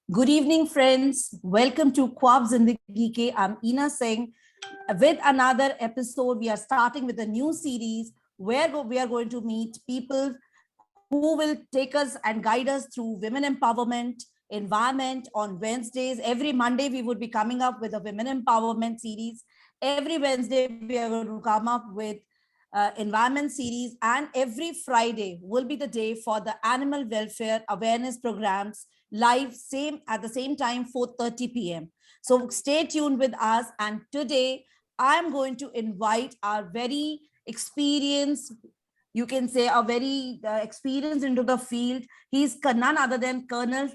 Good evening, friends. Welcome to Kwab Zindagi Ke. I'm Ina Singh. With another episode, we are starting with a new series where we are going to meet people who will take us and guide us through women empowerment, environment on Wednesdays. Every Monday, we would be coming up with a women empowerment series. Every Wednesday, we are going to come up with environment series, and every Friday will be the day for the animal welfare awareness programs live same at the same time 4:30 p.m. So stay tuned with us, and today I'm going to invite our very experienced, you can say a very experienced into the field. He's none other than Colonel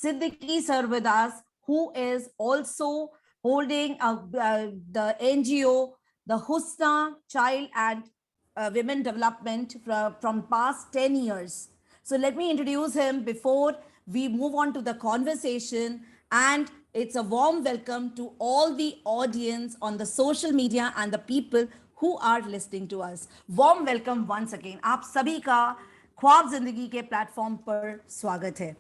Siddiqui sir with us, who is also holding the NGO, the Husna Child and Women Development from past 10 years. So let me introduce him before we move on to the conversation. And it's a warm welcome to all the audience on the social media and the people who are listening to us. Warm welcome once again. आप सभी का ख्वाब जिंदगी के platform पर स्वागत है.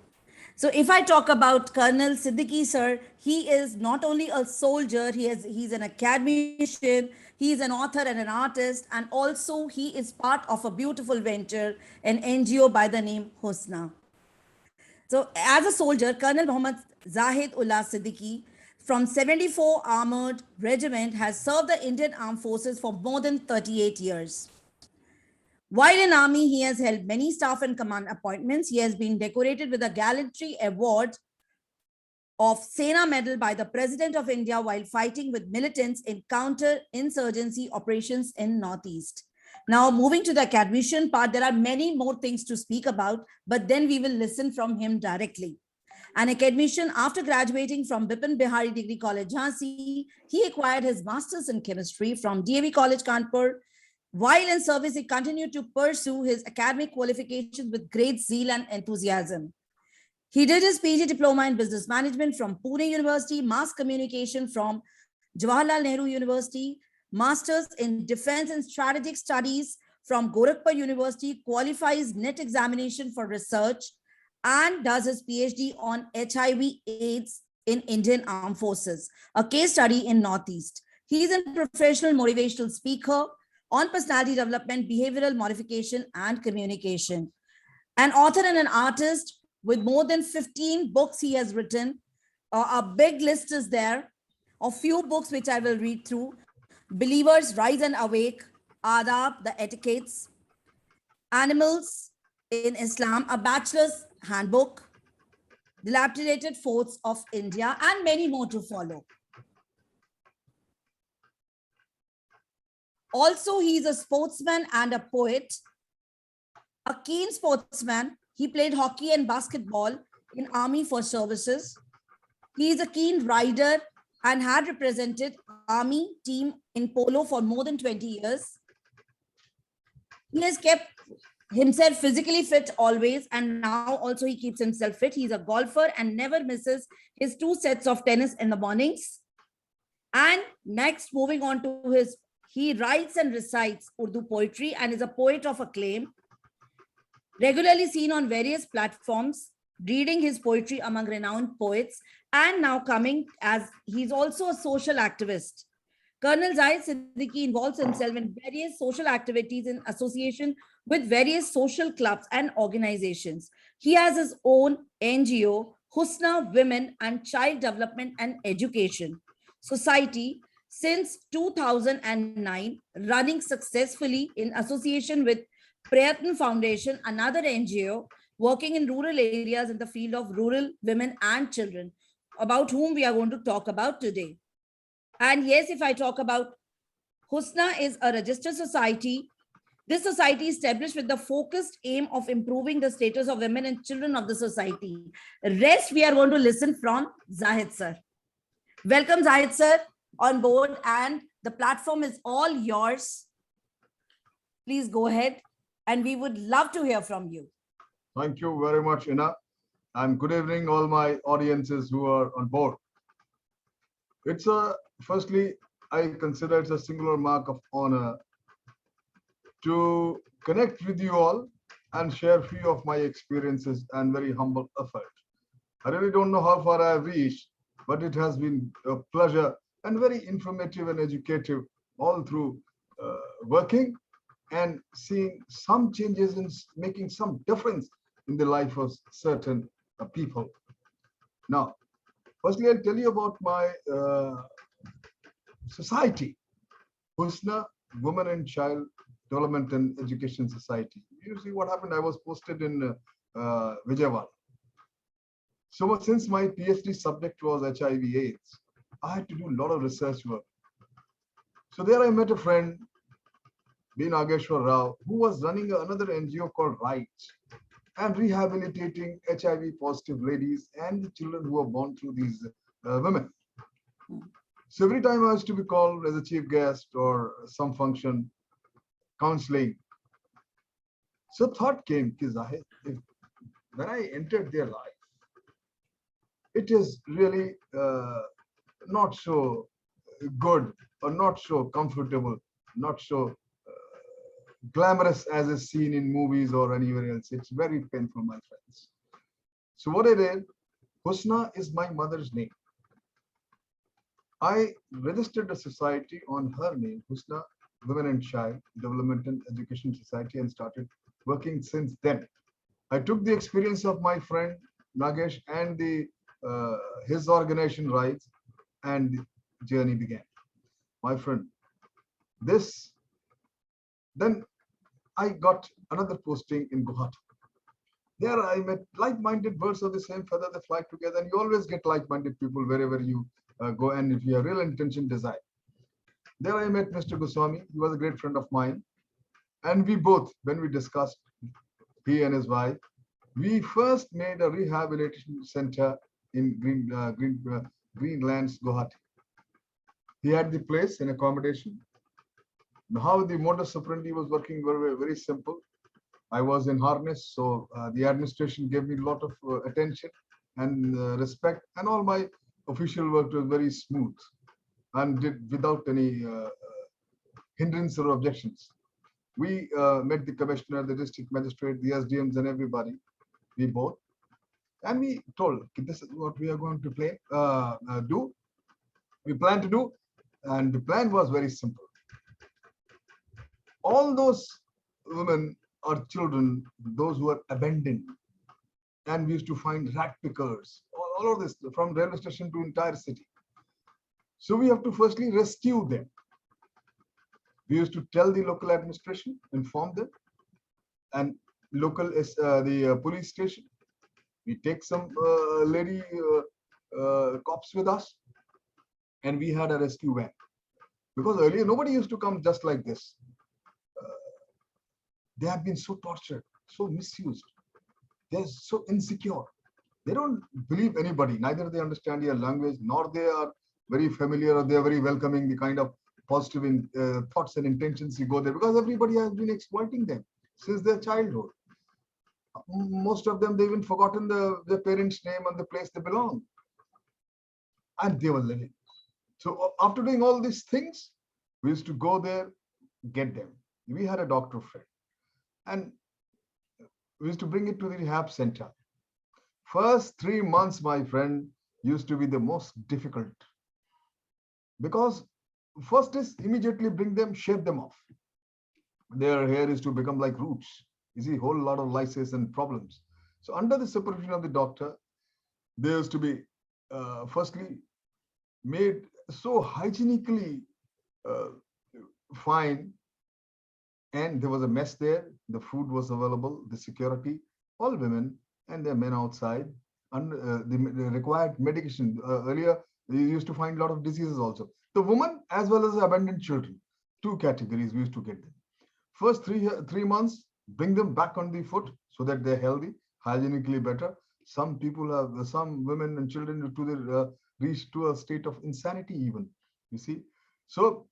So if I talk about Colonel Siddiqui sir, he is not only a soldier, he's an academician, he is an author and an artist, and also he is part of a beautiful venture, an NGO by the name Husna. So as a soldier, Colonel Muhammad Zahid Ullah Siddiqui from 74 Armored Regiment has served the Indian Armed Forces for more than 38 years. While in army, he has held many staff and command appointments. He has been decorated with a gallantry award of Sena Medal by the President of India while fighting with militants in counter-insurgency operations in Northeast. Now, moving to the academician part, there are many more things to speak about, but then we will listen from him directly. An academician, after graduating from Bipin Bihari Degree College, Jhansi, he acquired his master's in chemistry from DAV College, Kanpur. While in service, he continued to pursue his academic qualifications with great zeal and enthusiasm. He did his PG diploma in business management from Pune University, mass communication from Jawaharlal Nehru University, masters in defense and strategic studies from Gorakhpur University, qualifies NET examination for research, and does his PhD on HIV/AIDS in Indian Armed Forces, a case study in Northeast. He is a professional motivational speaker on personality development, behavioral modification, and communication. An author and an artist with more than 15 books he has written. A big list is there of few books which I will read through. Believers Rise and Awake, Adab, The Etiquettes, Animals in Islam, A Bachelor's Handbook, Dilapidated Forts of India, and many more to follow. Also, he is a sportsman and a poet, a keen sportsman. He played hockey and basketball in Army for services. He is a keen rider and had represented Army team in polo for more than 20 years. He has kept himself physically fit always, and now also he keeps himself fit. He's a golfer and never misses his 2 sets of tennis in the mornings. And next, moving on to he writes and recites Urdu poetry and is a poet of acclaim, regularly seen on various platforms, reading his poetry among renowned poets, and now coming as he's also a social activist. Colonel Zahid Siddiqui involves himself in various social activities in association with various social clubs and organizations. He has his own NGO, Husna Women and Child Development and Education Society since 2009, running successfully in association with Prayatn Foundation, another NGO working in rural areas in the field of rural women and children, about whom we are going to talk about today. And yes, if I talk about Husna is a registered society. This society is established with the focused aim of improving the status of women and children of the society. Rest we are going to listen from Zahid sir. Welcome Zahid sir on board, and the platform is all yours. Please go ahead, and we would love to hear from you. Thank you very much, Ina. And good evening, all my audiences who are on board. Firstly, I consider it's a singular mark of honor to connect with you all and share a few of my experiences and very humble effort. I really don't know how far I have reached, but it has been a pleasure and very informative and educative all through working and seeing some changes in making some difference in the life of certain people. Now, firstly, I'll tell you about my society, Husna Women and Child Development and Education Society. You see what happened? I was posted in Vijayawada. So since my PhD subject was HIV/AIDS, I had to do a lot of research work. So there I met a friend, B. Nageshwar Rao, who was running another NGO called Rights and rehabilitating HIV positive ladies and the children who were born through these women. So every time I was to be called as a chief guest or some function, counseling. So thought came, when I entered their life, it is really not so good or not so comfortable, not so glamorous as is seen in movies or anywhere else. It's very painful, my friends. So what I did, Husna is my mother's name. I registered a society on her name, Husna Women and Child Development and Education Society, and started working since then. I took the experience of my friend Nagesh and his organization Rights, and the journey began. My friend, then I got another posting in Guwahati. There I met like-minded birds of the same feather, they fly together, and you always get like-minded people wherever you go, and if you have real intention, desire. There I met Mr. Goswami. He was a great friend of mine. And we both, when we discussed, he and his wife, we first made a rehabilitation center in Greenlands, Guwahati. He had the place and accommodation. How the modus operandi was working very, very simple. I was in harness, so the administration gave me a lot of attention and respect, and all my official work was very smooth and did without any hindrance or objections. We met the commissioner, the district magistrate, the SDMs, and everybody. We both, and we told, this is what we are going to do. We plan to do, and the plan was very simple. All those women or children, those who are abandoned, and we used to find rat pickers, all of this from railway station to entire city. So we have to firstly rescue them. We used to tell the local administration, inform them, and local the police station. We take some lady cops with us, and we had a rescue van. Because earlier nobody used to come just like this. They have been so tortured, so misused. They're so insecure. They don't believe anybody. Neither they understand your language, nor they are very familiar, or they are very welcoming the kind of positive thoughts and intentions you go there, because everybody has been exploiting them since their childhood. Most of them, they've even forgotten their parents' name and the place they belong. And they were living. So after doing all these things, we used to go there, get them. We had a doctor friend, and we used to bring it to the rehab center. First 3 months, my friend, used to be the most difficult, because first is immediately bring them, shave them off. Their hair is to become like roots. You see, a whole lot of lysis and problems. So under the supervision of the doctor, they used to be firstly made so hygienically fine, and there was a mess there. The food was available, the security, all women and their men outside, and the required medication. Earlier, we used to find a lot of diseases also. The woman as well as the abandoned children, two categories we used to get them. First 3 months, bring them back on the foot so that they're healthy, hygienically better. Some people have, some women and children to the reach to a state of insanity even, you see. So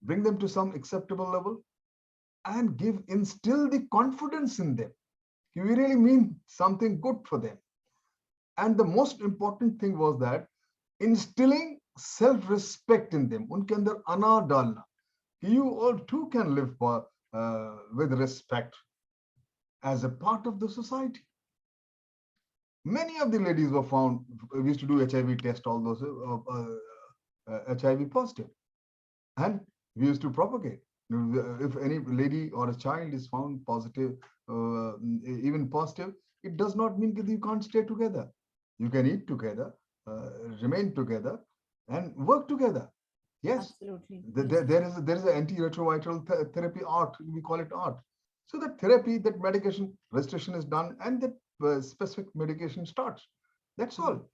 bring them to some acceptable level and instill the confidence in them. You really mean something good for them. And the most important thing was that instilling self-respect in them. Unke andar ana dalna. You all too can live with respect as a part of the society. Many of the ladies were found. We used to do HIV test, all those HIV positive, and we used to propagate. If any lady or a child is found positive, even positive, it does not mean that you can't stay together. You can eat together, remain together, and work together. Yes, Absolutely. there is an antiretroviral therapy art. We call it art. So that therapy, that medication restriction is done, and that specific medication starts. That's all.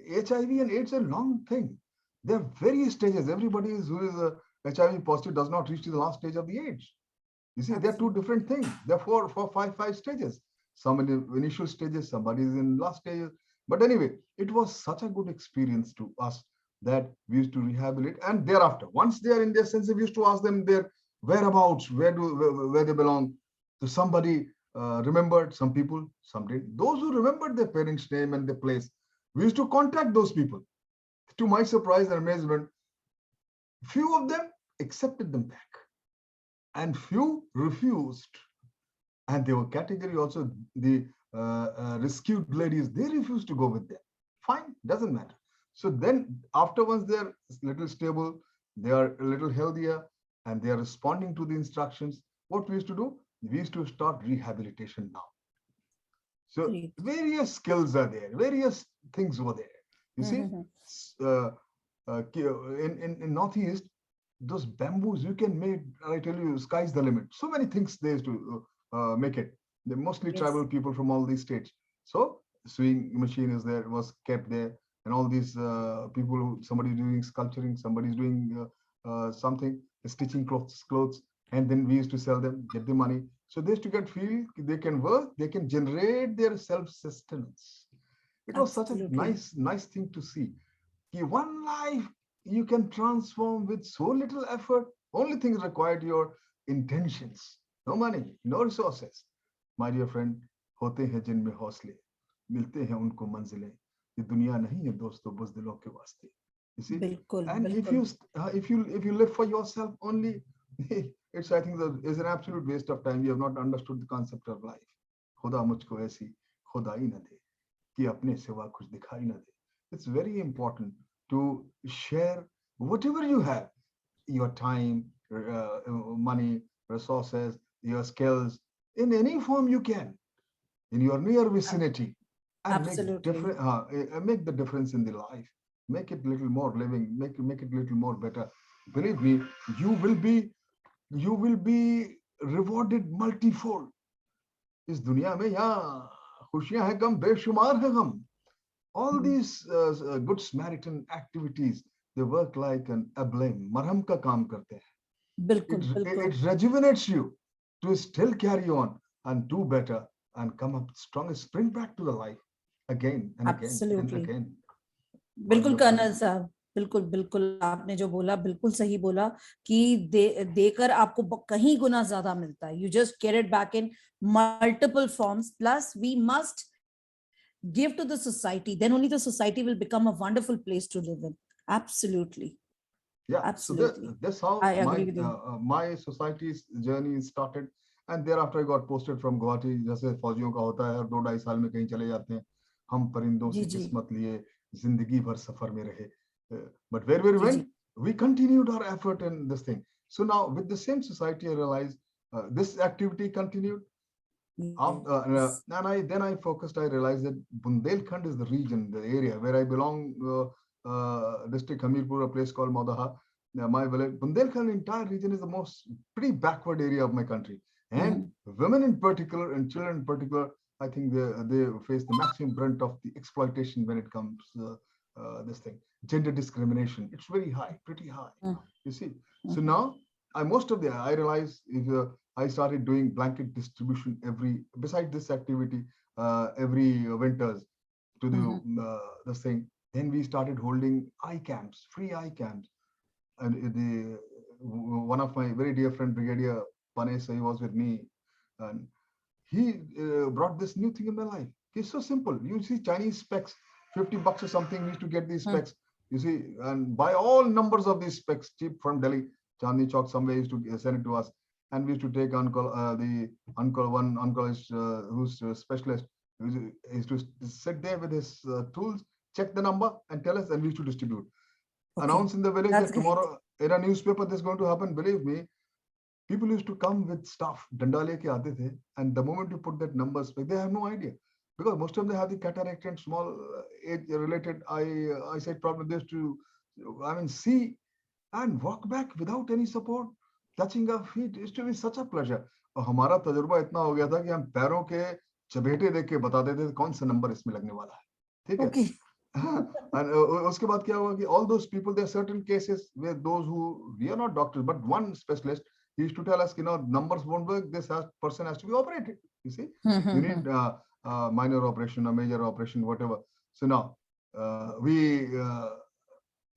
HIV and AIDS are a long thing. There are various stages. Everybody who is a HIV positive does not reach to the last stage of the AIDS. You see, they're two different things. There are five stages. Some in the initial stages, somebody is in last stages. But anyway, it was such a good experience to us that we used to rehabilitate. And thereafter, once they are in their senses, we used to ask them their whereabouts, where they belong. So somebody remembered, some people, some did. Those who remembered their parents' name and their place, we used to contact those people. To my surprise and amazement, few of them accepted them back and few refused. And they were category also the rescued ladies, they refused to go with them. Fine, doesn't matter. So then afterwards they're little stable, they are a little healthier, and they are responding to the instructions. What we used to do, we used to start rehabilitation now. So Great. various skills are there, various things were there. You see, in Northeast, those bamboos you can make, I tell you, sky's the limit. So many things they used to make it. They're mostly Yes. tribal people from all these states. So sewing machine is there, was kept there, and all these people, somebody doing sculpturing, somebody's doing something, stitching clothes, and then we used to sell them, get the money. So they used to get feel they can work, they can generate their self-sustenance. It was such a Absolutely. nice thing to see. One life you can transform with so little effort. Only thing is required your intentions. No money, no resources. My dear friend, होते हैं जिनमें हौसले, मिलते हैं उनको मंजिलें. ये दुनिया नहीं है दोस्तों बुज़दिलों के वास्ते. You see, बिल्कुल and बिल्कुल. if you live for yourself only, it's I think that is an absolute waste of time. You have not understood the concept of life. खुदा मुझको ऐसी खुदाई न दे कि अपने सिवा कुछ दिखाई न दे. It's very important to share whatever you have, your time, money, resources, your skills, in any form you can, in your near vicinity, and Absolutely. make the difference in the life. Make it little more living, make it little more better. Believe me, you will be rewarded multifold. इस दुनिया में यहाँ खुशियां हैं कम बेशुमार है गम. All these good Samaritan activities, they work like an ablaim, marham ka kaam karte hain. बिल्कुल बिल्कुल. It rejuvenates you to still carry on and do better and come up strong, spring back to the life again and again and Absolutely. again. बिल्कुल colonel साहब, बिल्कुल बिल्कुल आपने जो बोला बिल्कुल सही बोला कि देकर आपको कहीं गुना ज्यादा मिलता है. You just get it back in multiple forms. Plus, we must give to the society. Then only the society will become a wonderful place to live in. Absolutely. Yeah, Absolutely. so that's how I agree with you. my society's journey started, and thereafter I got posted from Guwahati. जैसे फौजियों का होता है, 2-2.5 साल में कहीं चले जाते हैं. हम परिंदों जी से जी किस्मत लिए जिंदगी भर सफर में रहे. But wherever we ji ji. went, we continued our effort in this thing. So now with the same society, I realized this activity continued. Yes. And I focused. I realized that Bundelkhand is the region, the area where I belong. District Hamirpur, a place called Maudaha. My village, Bundelkhand entire region is the most pretty backward area of my country. And women in particular and children in particular, I think they face the maximum brunt of the exploitation when it comes this thing. Gender discrimination, it's very high, pretty high. You see. So now I realize if I started doing blanket distribution beside this activity, every winters to do this thing. Then we started holding eye camps, free eye camps. And one of my very dear friend, Brigadier Panesa, he was with me. And he brought this new thing in my life. It's so simple. You see Chinese specs, $50 or something, we used to get these specs. You see, and buy all numbers of these specs cheap from Delhi. Chandni Chowk somewhere used to send it to us. And we used to take uncle, the uncle is who's a specialist. He used to sit there with his tools, check the number and tell us, and we used to distribute. Okay. Announce in the village That's that great. tomorrow in a newspaper this is going to happen. Believe me, people used to come with stuff, danda leke aate the, and the moment you put that numbers, they have no idea. Because most of them have the cataract and small age-related eyesight problem. They used to, I mean, see and walk back without any support, touching our feet. It used to be such a pleasure. और हमारा तजुर्बा इतना हो गया था कि हम पैरों के चपेटे देख के बता देते थे कौन सा नंबर इसमें लगने वाला है, ठीक है? Okay. And उसके बाद क्या हुआ कि all those people, there are certain cases where those who, we are not doctors, but one specialist, he used to tell us, numbers won't work. This person has to be operated. You see, you need minor operation, a major operation, whatever. So now we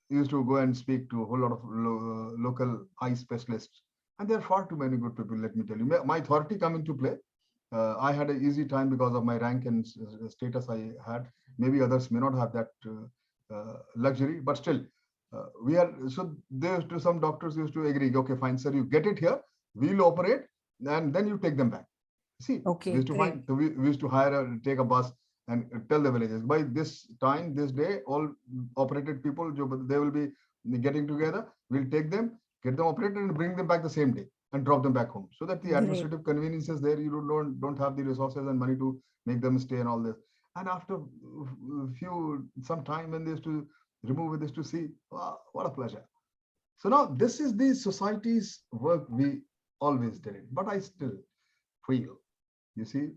used to go and speak to a whole lot of local eye specialists, and there are far too many good people. Let me tell you, my authority come into play. I had an easy time because of my rank and status I had. Maybe others may not have that luxury, but still, we are. So there used to, some doctors used to agree. Okay, fine, sir, you get it here. We'll operate, and then you take them back. See, Okay, we used to great. find. So we used to hire, take a bus, and tell the villagers by this time, this day, all operated people, they will be getting together. We'll take them, get them operated, and bring them back the same day and drop them back home, so that the Great. administrative conveniences there, you don't have the resources and money to make them stay and all this. And after some time, when they used to remove it, they used to see, wow, what a pleasure. So now this is the society's work. We always did it, but I still feel, you see,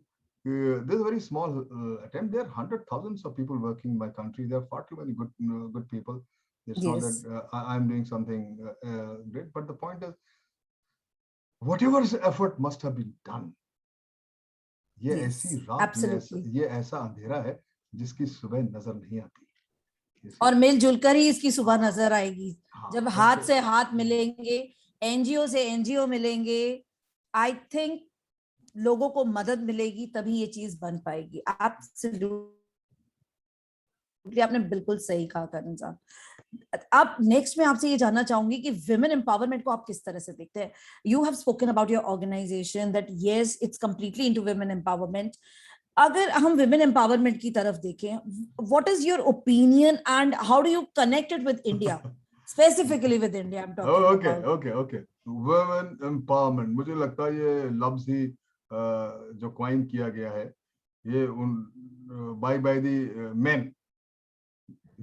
this is a very small attempt. There are hundred thousands of people working in my country. There are far too many good people. It's not Yes. that I'm doing something great, but the point is, whatever effort must have been done, ये ऐसी Yes. रात में Absolutely. ये ऐसा अंधेरा है जिसकी सुबह नजर नहीं आती। You see? और मिलजुल कर ही इसकी सुबह नजर आएगी। हाँ, जब that's हाथ it. से हाथ मिलेंगे, एनजीओ से एनजीओ मिलेंगे, आई थिंक लोगों को मदद मिलेगी, तभी ये चीज बन पाएगी। आपने बिल्कुल सही कहा करण साहब। अब नेक्स्ट में आपसे ये जानना चाहूंगी कि विमेन एम्पावरमेंट को आप किस तरह से देखते हैं? You have spoken about your organization that yes it's completely into women empowerment. अगर हम विमेन एम्पावरमेंट की तरफ देखें, what is your opinion and how do you connect it with India, specifically with India I am talking about. Okay women empowerment, मुझे लगता है ये लफ्ज ही जो क्वाइन किया गया है, ये उन by the main,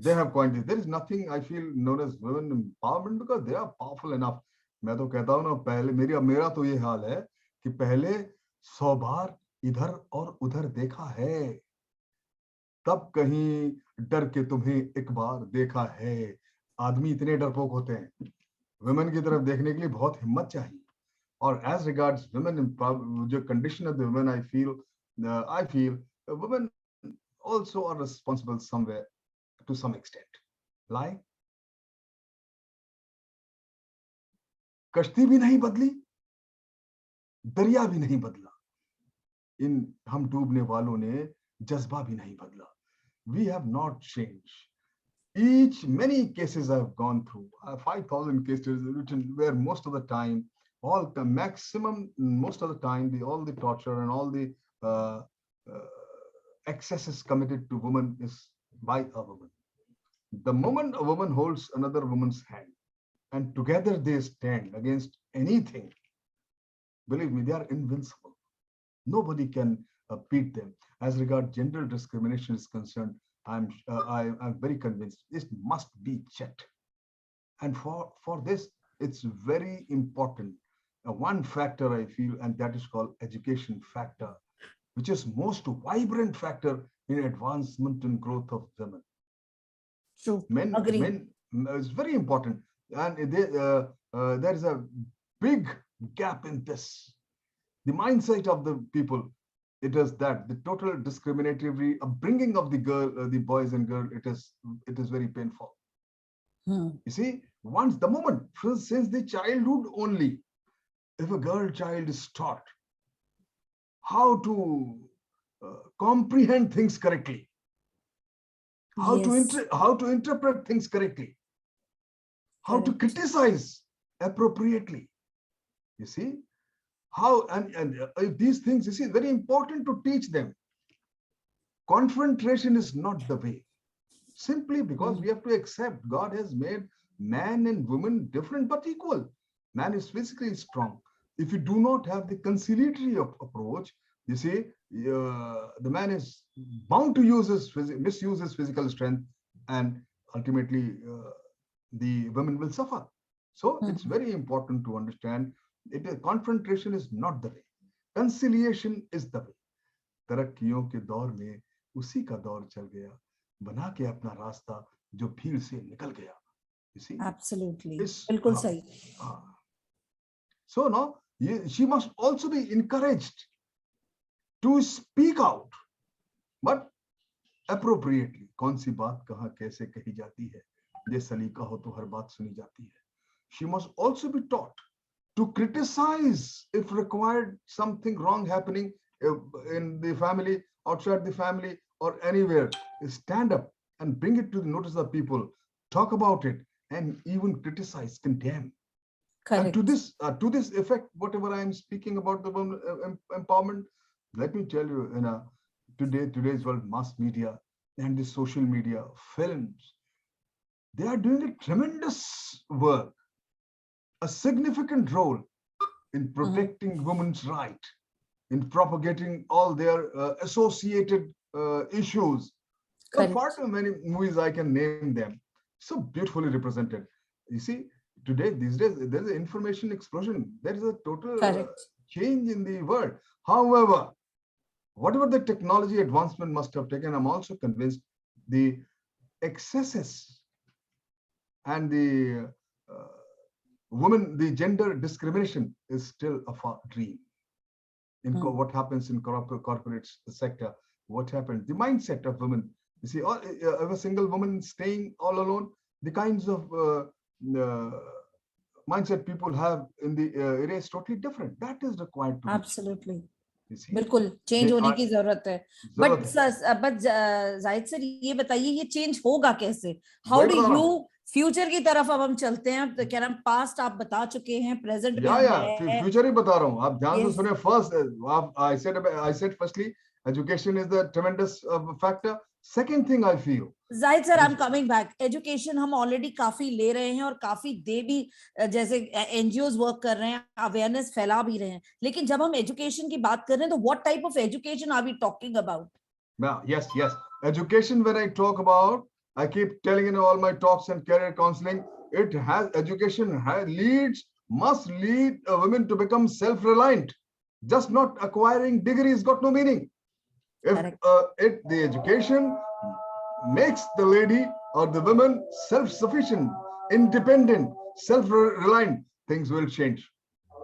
they have coined it. There is nothing I feel known as women empowerment because they are powerful enough. मैं तो कहता हूँ ना, पहले मेरा तो ये हाल है कि पहले 100 बार इधर और उधर देखा है, तब कहीं डर के तुम्हें एक बार देखा है। आदमी इतने डरपोक होते हैं, वुमेन की तरफ देखने के लिए बहुत हिम्मत चाहिए। और एज रिगार्ड्स वुमेन, जो condition of the women, I feel women also are responsible somewhere to some extent. Like, कश्ती भी नहीं बदली, दरिया भी नहीं बदला, इन हम डूबने वालों ने जज्बा भी नहीं बदला। We have not changed. Many cases I've gone through, 5,000 cases written, where most of the time, all the maximum, most of the time, all the torture and all the excesses committed to women is by a woman. The moment a woman holds another woman's hand and together they stand against anything, believe me, they are invincible. Nobody can beat them. As regard gender discrimination is concerned, I'm very convinced this must be checked. And for this, it's very important. One factor I feel, and that is called education factor, which is most vibrant factor in advancement and growth of women. True. Men is very important, and there is a big gap in this. The mindset of the people, it is that the total discriminatory upbringing of the boys and girls, it is very painful. You see, the moment, since the childhood only, if a girl child is taught how to comprehend things correctly, how to interpret things correctly, how to criticize appropriately, you see, how and these things, you see, very important to teach them. confrontation is not the way. Simply because we have to accept God has made man and woman different but equal. Man is physically strong. If you do not have the conciliatory approach, you see, the man is bound to misuse his physical strength, and ultimately the women will suffer. So it's very important to understand confrontation is not the way. Conciliation is the way. तरक्कियों के दौर में उसी का दौर चल गया, बना के अपना रास्ता जो भीड़ से निकल गया. You see? Absolutely. बिल्कुल सही. So now she must also be encouraged to speak out, but appropriately. कौन सी बात कहाँ कैसे कही जाती है, ये सलीका हो तो हर बात सुनी जाती है. She must also be taught to criticize if required something wrong happening in the family, outside the family, or anywhere. Stand up and bring it to the notice of people, talk about it, and even criticize, condemn. Correct. And to this effect, whatever I am speaking about the women empowerment, let me tell you, today's world, mass media and the social media, films, they are doing a tremendous work, a significant role in protecting women's right, in propagating all their associated issues. Far too many movies, I can name them, so beautifully represented. You see, these days, there's an information explosion. There is a total change in the world. However, whatever the technology advancement must have taken, I'm also convinced the excesses and the the gender discrimination is still a far dream. In what happens in corporate sector, what happens, the mindset of women. You see, if a single woman staying all alone, the kinds of mindset people have in the area is totally different. That is required to absolutely. बिल्कुल change होने की जरूरत है. But Zahid sir ये बताइए ये change होगा कैसे? हाउ डू यू फ्यूचर की तरफ अब हम चलते हैं, तो क्या नाम पास्ट आप बता चुके हैं, प्रेजेंट में है, फ्यूचर ही बता रहा हूँ. आप ध्यान से सुने. First I said firstly education is the tremendous factor. Second thing I feel, Zahid sir, I am coming back. Education हम ऑलरेडी काफी ले रहे हैं और काफी दे भी, जैसे एनजीओज वर्क कर रहे हैं, अवेयरनेस फैला भी रहे हैं, लेकिन जब हम एजुकेशन की बात कर रहे हैं तो what type of education are we talking about? Yes, education, when I talk about, I keep telling in all my talks and career counseling, education must lead women to become self-reliant. Just not acquiring degrees got no meaning. If the education makes the lady or the woman self-sufficient, independent, self-reliant, things will change.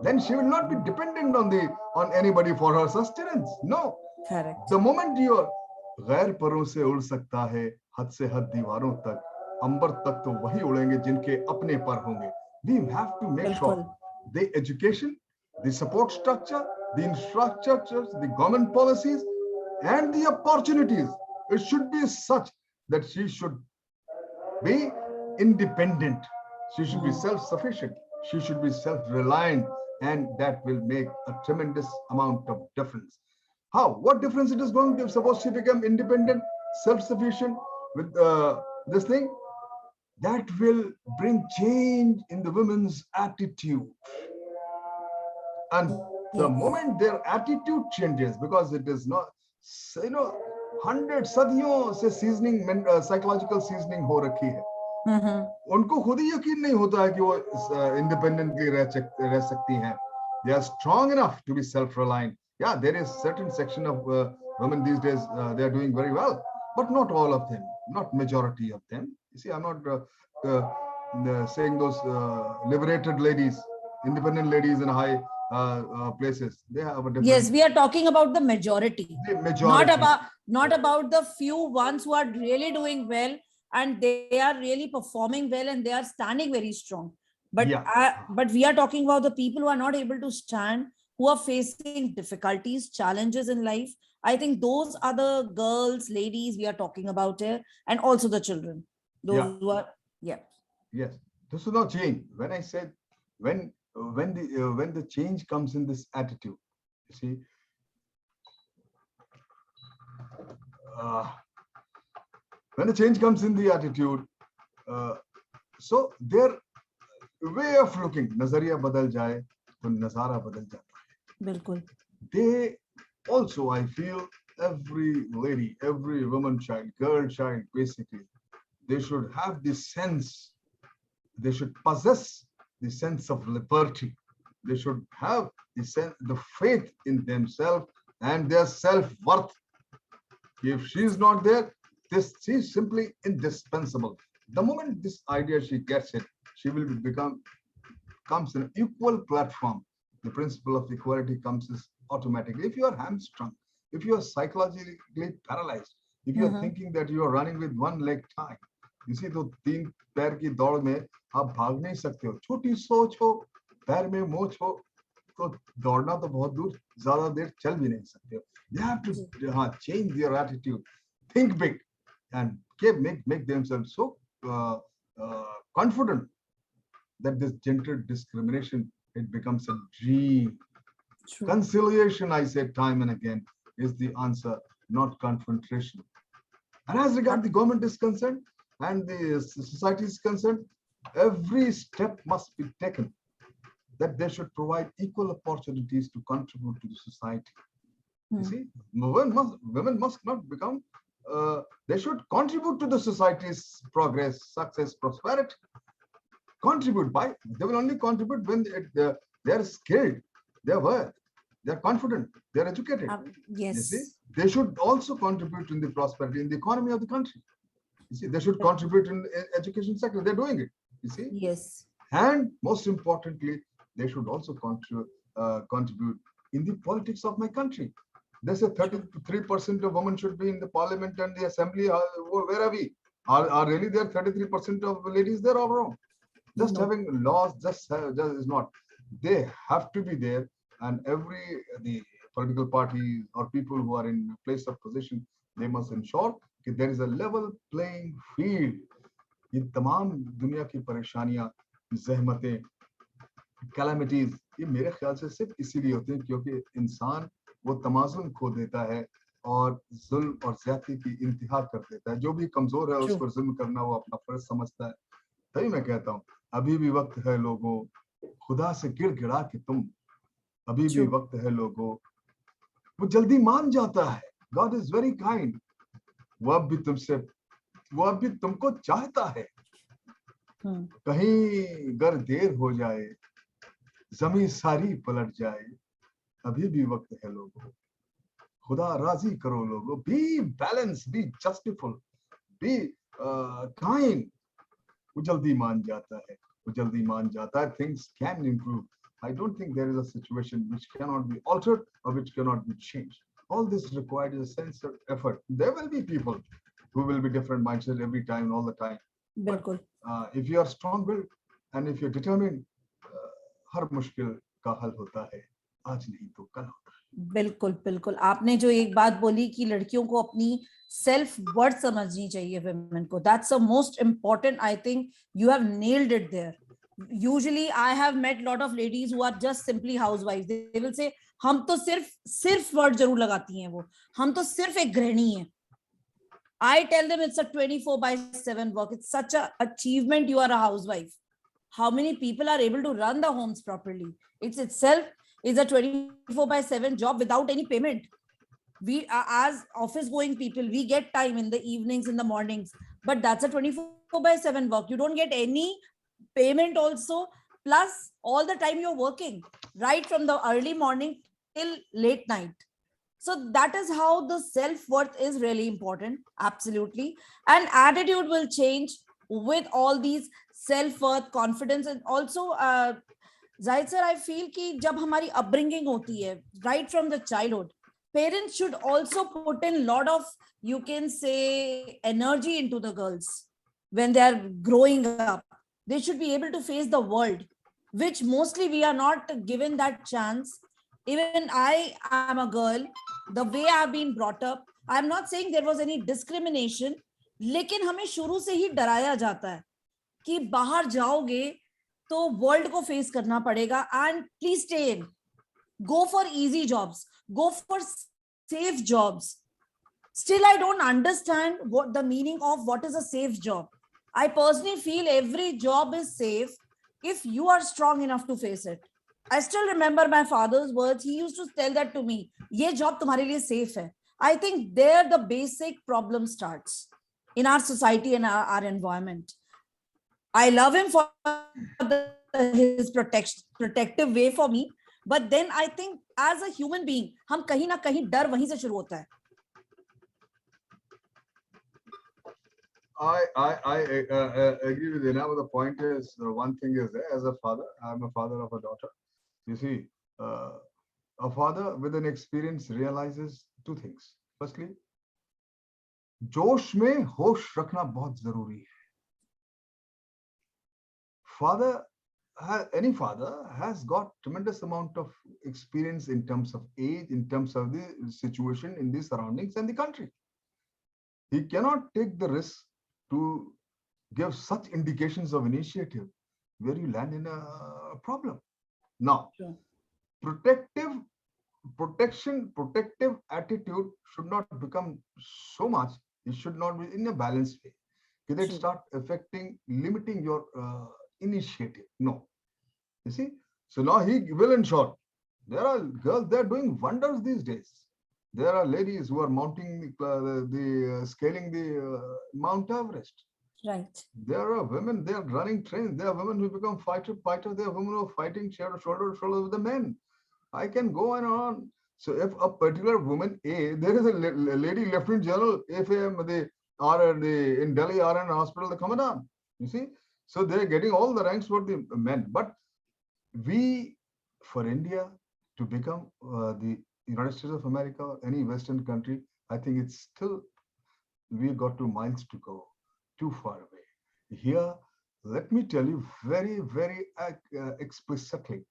Then she will not be dependent on anybody for her sustenance. No. Correct. The moment you are गैर परों से उड़ सकता है, हद से हद दीवारों तक, अंबर तक तो वही उड़ेंगे जिनके अपने पर होंगे. We have to make sure the education, the support structure, the infrastructures, the government policies, and the opportunities, it should be such that she should be independent, she should be self-sufficient, she should be self-reliant, and that will make a tremendous amount of difference. How? What difference it is going to? Suppose she become independent, self-sufficient with this thing, that will bring change in the women's attitude. And the moment their attitude changes, because it is not, सदियों से seasoning, psychological seasoning हो रखी है, उनको खुद ही यकीन नहीं होता है कि वो इंडिपेंडेंटली रह सकती हैं. They are strong enough to be self-reliant. Yeah, there is certain section of women these days, they are doing very well, but not all of them, not majority of them. You see, I'm not saying those liberated ladies, independent ladies in high places, they have a different. Yes, we are talking about the majority. Not about the few ones who are really doing well and they are really performing well and they are standing very strong. But but we are talking about the people who are not able to stand, who are facing difficulties, challenges in life. I think those are the girls, ladies we are talking about here, and also the children. Those who are, Yes, this is not change. When I said when the change comes in this attitude, you see, uh, when the change comes in the attitude, so their way of looking, nazariya badal jaye, to nazara badal jata hai. बिल्कुल. They also, I feel, every lady, every woman, child, girl, child, basically, they should have this sense, they should possess the sense of liberty. They should have the faith in themselves and their self-worth. If she is not there, she is simply indispensable. The moment this idea she gets it, she will comes an equal platform. The principle of equality comes as automatically. If you are hamstrung, if you are psychologically paralyzed, if you are thinking that you are running with one leg tied, you see, तो तीन पैर की दौड़ में आप भाग नहीं सकते हो. छोटी सोच हो, पैर में मोच हो, तो दौड़ना तो बहुत दूर, ज्यादा देर चल भी नहीं सकते हो. They have to change their attitude, think big, and make themselves so confident that this gender discrimination, it becomes a dream. True. Conciliation, I said time and again, is the answer, not confrontation. And as regard the government is concerned and the society is concerned, every step must be taken that they should provide equal opportunities to contribute to the society. You see, women must not become, they should contribute to the society's progress, success, prosperity. Contribute by, they will only contribute when they are skilled, they are worth, they are confident, they are educated. Yes. You see, they should also contribute in the prosperity, in the economy of the country. You see, they should contribute in the education sector. They're doing it. You see. Yes. And most importantly, they should also contribute in the politics of my country. They say 33% of women should be in the parliament and the assembly. Where are we? Are really there 33% of ladies there or wrong? Just having laws just is not. They have to be there, and the political party or people who are in place of position, they must ensure that there is a level playing field. ये तमाम दुनिया की परेशानियां, ज़हमतें, calamities, ये मेरे ख्याल से सिर्फ इसीलिए होते हैं क्योंकि इंसान वो तमाज़ुन खो देता है और जुल्म और ज़्यादती की इंतहा कर देता है. जो भी कमजोर है उस पर जुल्म करना वो अपना फर्ज समझता है. तभी मैं कहता हूँ, अभी भी वक्त है लोगों, खुदा से गिड़गिड़ा के तुम, अभी भी वक्त है लोगों, वो जल्दी मान जाता है. God is very kind. वो अब भी तुमको चाहता है. कहीं गर देर हो जाए, जमीन सारी पलट जाए, अभी भी वक्त है लोगों, खुदा राजी करो लोगों. Be balanced, be justiful, be kind. वो जल्दी मान जाता है, वो जल्दी मान जाता है. Things can improve. I don't think there is a situation which cannot be altered or which cannot be changed. All this requires a sense of effort. There will be people who will be different mindset every time, all the time. But if you are strong-willed and if you're determined, हर मुश्किल का हल होता है, आज नहीं तो कल होता है. बिल्कुल बिल्कुल. आपने जो एक बात बोली कि लड़कियों को अपनी सेल्फ वर्थ समझनी चाहिए, women को, that's the most important. I think you have nailed it there. Usually I have met lot of ladies who are just simply housewives. They will say हम तो सिर्फ वर्ड जरूर लगाती हैं, वो हम तो सिर्फ एक गृहिणी हैं. I tell them it's a 24/7 work. It's such an achievement. You are a housewife. How many people are able to run the homes properly? It's itself is a 24/7 job without any payment. We as office going people, we get time in the evenings, in the mornings, but that's a 24/7 work. You don't get any payment also, plus all the time you're working, right from the early morning till late night. So that is how the self-worth is really important. Absolutely. And attitude will change with all these self-worth, confidence, and also Zahid sir, I feel कि जब हमारी upbringing होती है, right from the childhood, parents should also put in lot of, you can say, energy into the girls when they are growing up. They should be able to face the world, which mostly we are not given that chance. Even I am a girl, the way I have been brought up, I am not saying there was any discrimination, लेकिन हमें शुरू से ही डराया जाता है कि बाहर जाओगे तो वर्ल्ड को फेस करना पड़ेगा, and please stay in, go for easy jobs, go for safe jobs. Still, I don't understand what the meaning of what is a safe job. I personally feel every job is safe if you are strong enough to face it. I still remember my father's words. He used to tell that to me. ये job तुम्हारे लिए safe है. I think there the basic problem starts in our society and our environment. I love him for his protective way for me. But then I think as a human being, हम कहीं ना कहीं डर वहीं से शुरू होता है. I agree with Ina, but the point is, one thing is, as a father, I'm a father of a daughter. You see, a father with an experience realizes two things. Firstly, जोश में होश रखना बहुत जरूरी है. Any father has got tremendous amount of experience in terms of age, in terms of the situation in the surroundings and the country. He cannot take the risk to give such indications of initiative where you land in a problem. Now, Sure. protective attitude should not become so much. It should not be in a balanced way. Can it True. start affecting, limiting your initiative? No. You see, so now he will ensure. There are girls, they're doing wonders these days. There are ladies who are mounting scaling the Mount Everest. Right. There are women, they are running trains. There are women who become fighter. There are women who are fighting shoulder to shoulder with the men. I can go on and on. So if a particular woman A, there is a lady Lieutenant General, FAM, in Delhi RN hospital, the commandant. You see, so they're getting all the ranks for the men. But for India to become the United States of America or any Western country, I think it's still, we've got 2 miles to go, too far away. Here, let me tell you very, very explicitly,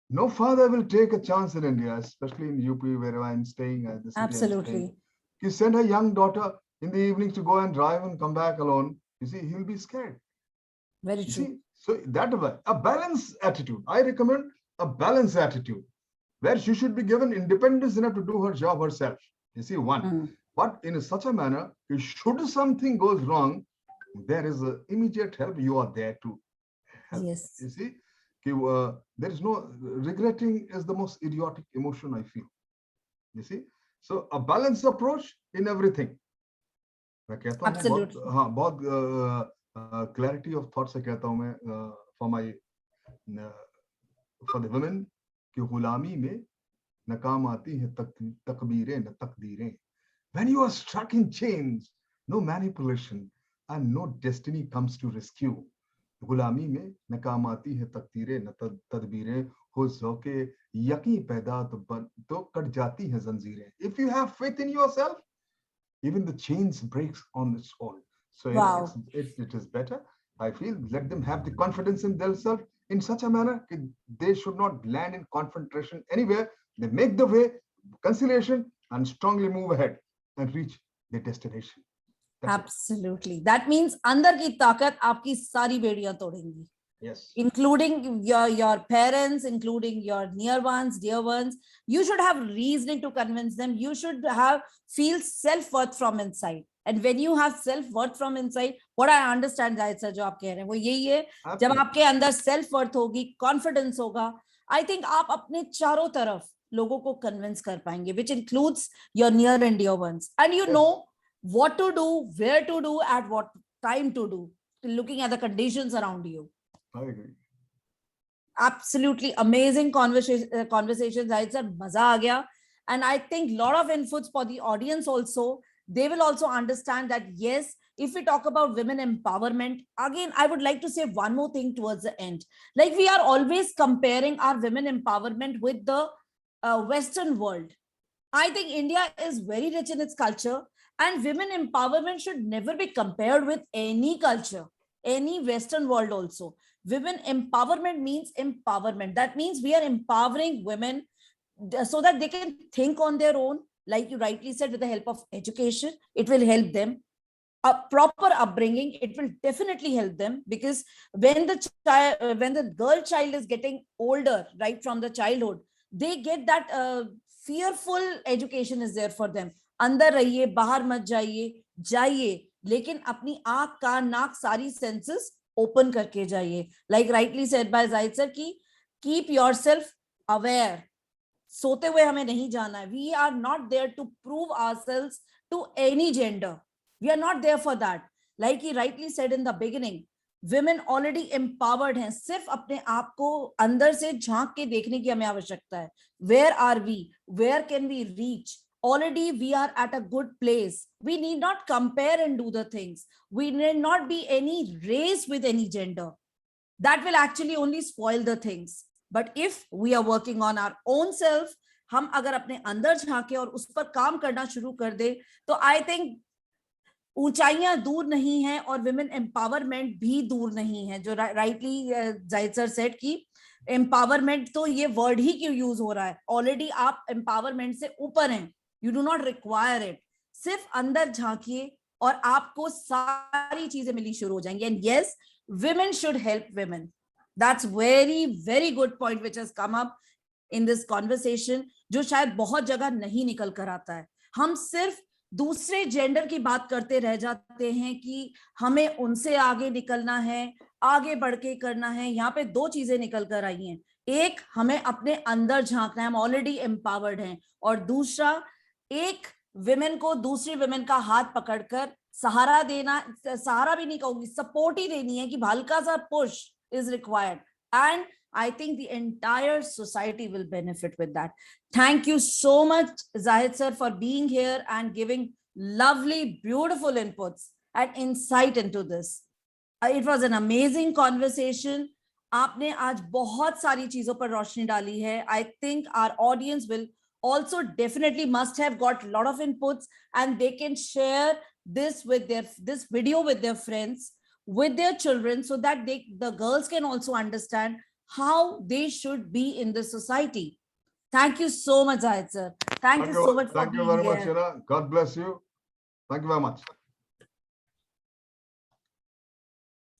no father will take a chance in India, especially in UP where I'm staying. Absolutely. He send a young daughter in the evening to go and drive and come back alone. You see, he'll be scared. Very true. See, so that way, a balanced attitude. I recommend a balanced attitude where she should be given independence enough to do her job herself. You see, one. But in such a manner, should something goes wrong, there is immediate help. You are there to help. Yes. You see, there is no regretting is the most idiotic emotion I feel. You see, so a balanced approach in everything. मैं कहता हूँ बहुत clarity of thought से कहता हूँ मैं for the women कि गुलामी में नाकाम आती है तकबीरें न तकदीरें. When you are stuck in chains, no manipulation and no destiny comes to rescue. गुलामी में नाकाम आती है तकदीरें न तदबीरें, हो ज़ौक़े यकीन पैदा तो कट जाती है ज़ंजीरें. If you have faith in yourself, even the chains breaks on its own. So wow. it is better, I feel, let them have the confidence in themselves in such a manner that they should not land in confrontation anywhere. They make the way, conciliation, and strongly move ahead and reach their destination. That's Absolutely. That means अंदर की ताकत आपकी सारी बेड़ियां तोड़ेंगी. Yes. Including your parents, including your near ones, dear ones. You should have reasoning to convince them. You should feel self-worth from inside. And when you have self-worth from inside, what I understand, Zahid sir, जो आप कह रहे हैं वो यही है. जब आपके अंदर self-worth होगी, confidence होगा, I think आप अपने चारों तरफ लोगों को convince कर पाएंगे, which includes your near and dear ones. And you know what to do, where to do, at what time to do, looking at the conditions around you. I agree. Absolutely amazing conversations. I said maza aa gaya. And I think a lot of inputs for the audience also. They will also understand that, yes, if we talk about women empowerment, again, I would like to say one more thing towards the end. Like, we are always comparing our women empowerment with the Western world. I think India is very rich in its culture, and women empowerment should never be compared with any culture, any Western world also. Women empowerment means empowerment. That means we are empowering women so that they can think on their own. Like you rightly said, with the help of education, it will help them. A proper upbringing, it will definitely help them, because when the girl child is getting older, right from the childhood, they get that fearful education is there for them. अंदर रहिए, बाहर मत जाइए, जाइए, लेकिन अपनी आंख, कान, नाक, सारी सेंसेस ओपन करके जाइए. Like rightly said by Zahid sir कि keep yourself aware. सोते हुए हमें नहीं जाना है. We are not there to prove ourselves to any gender. We are not there for that. Like he rightly said in the beginning, women already empowered हैं. सिर्फ अपने आप को अंदर से झांक के देखने की हमें आवश्यकता है. Where are we? Where can we reach? Already we are at a good place. We need not compare and do the things. We need not be any race with any gender. That will actually only spoil the things. But if we are working on our own self, हम अगर अपने अंदर झांके और उस पर काम करना शुरू कर दे, तो I think ऊंचाइयां दूर नहीं है और विमेन एम्पावरमेंट भी दूर नहीं है. जो राइटली जाहिद सर सेड कि एम्पावरमेंट, तो ये वर्ड ही क्यों यूज हो रहा है? ऑलरेडी आप एम्पावरमेंट से ऊपर हैं. You do not require it. सिर्फ अंदर झांकिए और आपको सारी चीजें मिलनी शुरू हो जाएंगी. And yes, women should help women. That's very good point which has come up in this conversation, जो शायद बहुत जगह नहीं निकल कर आता है. हम सिर्फ दूसरे जेंडर की बात करते रह जाते हैं कि हमें उनसे आगे निकलना है, आगे बढ़ के करना है. यहाँ पे दो चीजें निकल कर आई हैं. एक, हमें अपने अंदर झांकना है, हम ऑलरेडी एम्पावर्ड हैं. और दूसरा, एक विमेन को दूसरी विमेन का हाथ पकड़कर सहारा देना, सहारा भी नहीं कहूंगी, सपोर्ट ही देनी है कि हल्का सा push is required. And I think the entire society will benefit with that. Thank you so much, Zahid sir, for being here and giving lovely, beautiful inputs and insight into this. It was an amazing conversation. आपने आज बहुत सारी चीजों पर रोशनी डाली है. I think our audience will also definitely must have got a lot of inputs, and they can share this with this video with their friends, with their children, so that the girls can also understand how they should be in the society. Thank you so much, Zahid sir. Thank you so much for being here. Thank you very much, Ina. God bless you. Thank you very much.